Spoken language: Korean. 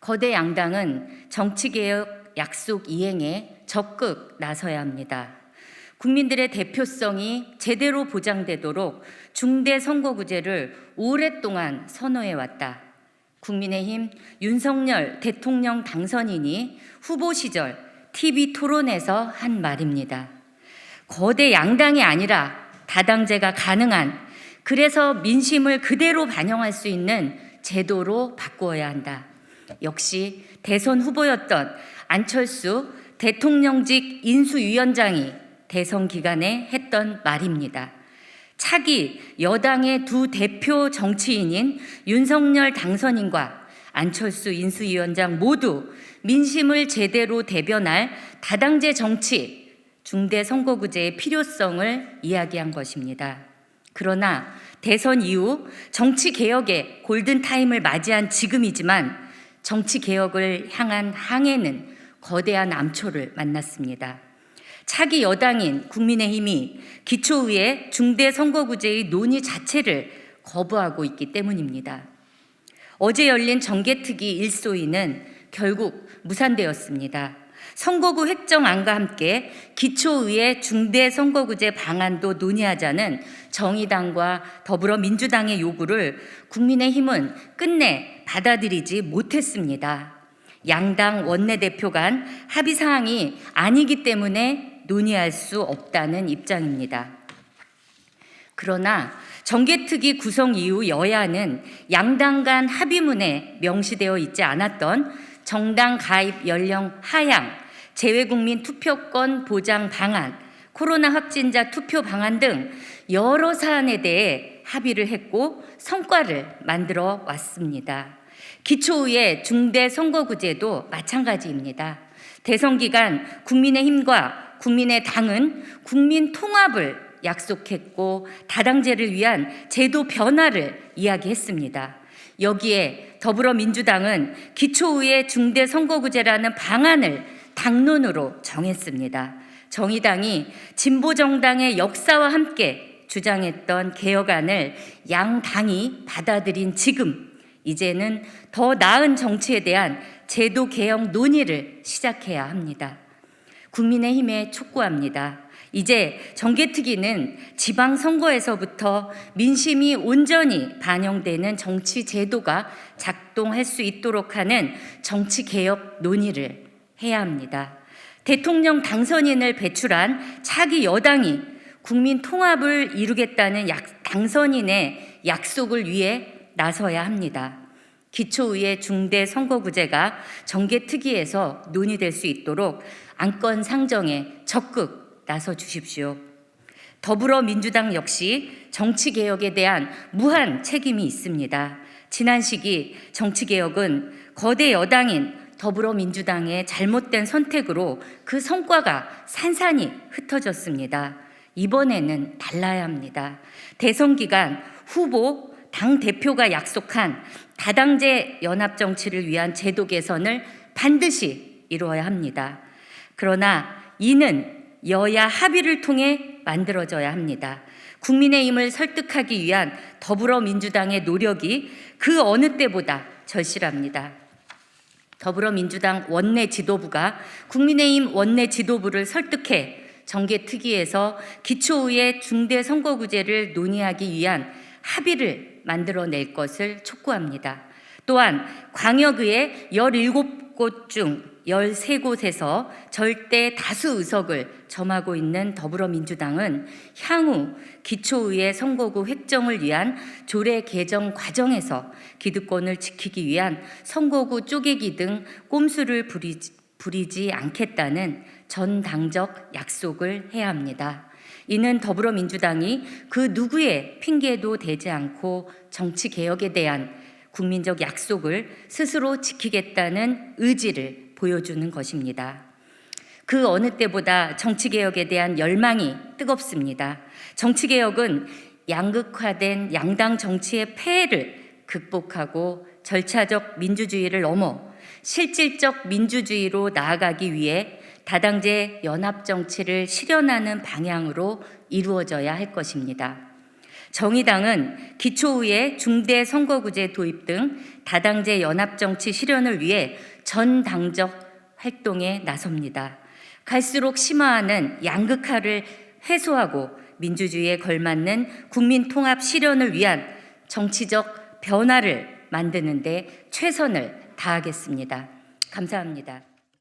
거대 양당은 정치개혁 약속 이행에 적극 나서야 합니다. 국민들의 대표성이 제대로 보장되도록 중대 선거구제를 오랫동안 선호해왔다. 국민의힘 윤석열 대통령 당선인이 후보 시절 TV 토론에서 한 말입니다. 거대 양당이 아니라 다당제가 가능한, 그래서 민심을 그대로 반영할 수 있는 제도로 바꾸어야 한다. 역시 대선 후보였던 안철수 대통령직 인수위원장이 대선 기간에 했던 말입니다. 차기 여당의 두 대표 정치인인 윤석열 당선인과 안철수 인수위원장 모두 민심을 제대로 대변할 다당제 정치, 중대 선거구제의 필요성을 이야기한 것입니다. 그러나 대선 이후 정치개혁의 골든타임을 맞이한 지금이지만 정치개혁을 향한 항해는 거대한 암초를 만났습니다. 차기 여당인 국민의힘이 기초의회 중대선거구제의 논의 자체를 거부하고 있기 때문입니다. 어제 열린 정개특위 일소위는 결국 무산되었습니다. 선거구 획정안과 함께 기초의회 중대선거구제 방안도 논의하자는 정의당과 더불어민주당의 요구를 국민의힘은 끝내 받아들이지 못했습니다. 양당 원내대표 간 합의사항이 아니기 때문에 논의할 수 없다는 입장입니다. 그러나 정개특위 구성 이후 여야는 양당 간 합의문에 명시되어 있지 않았던 정당 가입 연령 하향, 재외국민 투표권 보장 방안, 코로나 확진자 투표 방안 등 여러 사안에 대해 합의를 했고 성과를 만들어 왔습니다. 기초의회 중대선거구제도 마찬가지입니다. 대선 기간 국민의힘과 국민의당은 국민 통합을 약속했고 다당제를 위한 제도 변화를 이야기했습니다. 여기에 더불어민주당은 기초의회 중대선거구제라는 방안을 당론으로 정했습니다. 정의당이 진보정당의 역사와 함께 주장했던 개혁안을 양당이 받아들인 지금, 이제는 더 나은 정치에 대한 제도 개혁 논의를 시작해야 합니다. 국민의힘에 촉구합니다. 이제 정개특위는 지방선거에서부터 민심이 온전히 반영되는 정치 제도가 작동할 수 있도록 하는 정치개혁 논의를 해야 합니다. 대통령 당선인을 배출한 차기 여당이 국민 통합을 이루겠다는 당선인의 약속을 위해 나서야 합니다. 기초의회 중대선거구제가 정개특위에서 논의될 수 있도록 안건 상정에 적극 나서 주십시오. 더불어민주당 역시 정치개혁에 대한 무한 책임이 있습니다. 지난 시기 정치개혁은 거대 여당인 더불어민주당의 잘못된 선택으로 그 성과가 산산이 흩어졌습니다. 이번에는 달라야 합니다. 대선 기간 후보, 당대표가 약속한 다당제 연합정치를 위한 제도 개선을 반드시 이루어야 합니다. 그러나 이는 여야 합의를 통해 만들어져야 합니다. 국민의힘을 설득하기 위한 더불어민주당의 노력이 그 어느 때보다 절실합니다. 더불어민주당 원내 지도부가 국민의힘 원내 지도부를 설득해 정개특위에서 기초의회 중대선거구제를 논의하기 위한 합의를 만들어낼 것을 촉구합니다. 또한 광역의회 17곳 중 13곳에서 절대 다수 의석을 점하고 있는 더불어민주당은 향후 기초의회 선거구 획정을 위한 조례 개정 과정에서 기득권을 지키기 위한 선거구 쪼개기 등 꼼수를 부리지 않겠다는 전당적 약속을 해야 합니다. 이는 더불어민주당이 그 누구의 핑계도 되지 않고 정치개혁에 대한 국민적 약속을 스스로 지키겠다는 의지를 보여주는 것입니다. 그 어느 때보다 정치개혁에 대한 열망이 뜨겁습니다. 정치개혁은 양극화된 양당 정치의 폐해를 극복하고 절차적 민주주의를 넘어 실질적 민주주의로 나아가기 위해 다당제 연합정치를 실현하는 방향으로 이루어져야 할 것입니다. 정의당은 기초의회 중대 선거구제 도입 등 다당제 연합정치 실현을 위해 전당적 활동에 나섭니다. 갈수록 심화하는 양극화를 해소하고 민주주의에 걸맞는 국민 통합 실현을 위한 정치적 변화를 만드는 데 최선을 다하겠습니다. 감사합니다.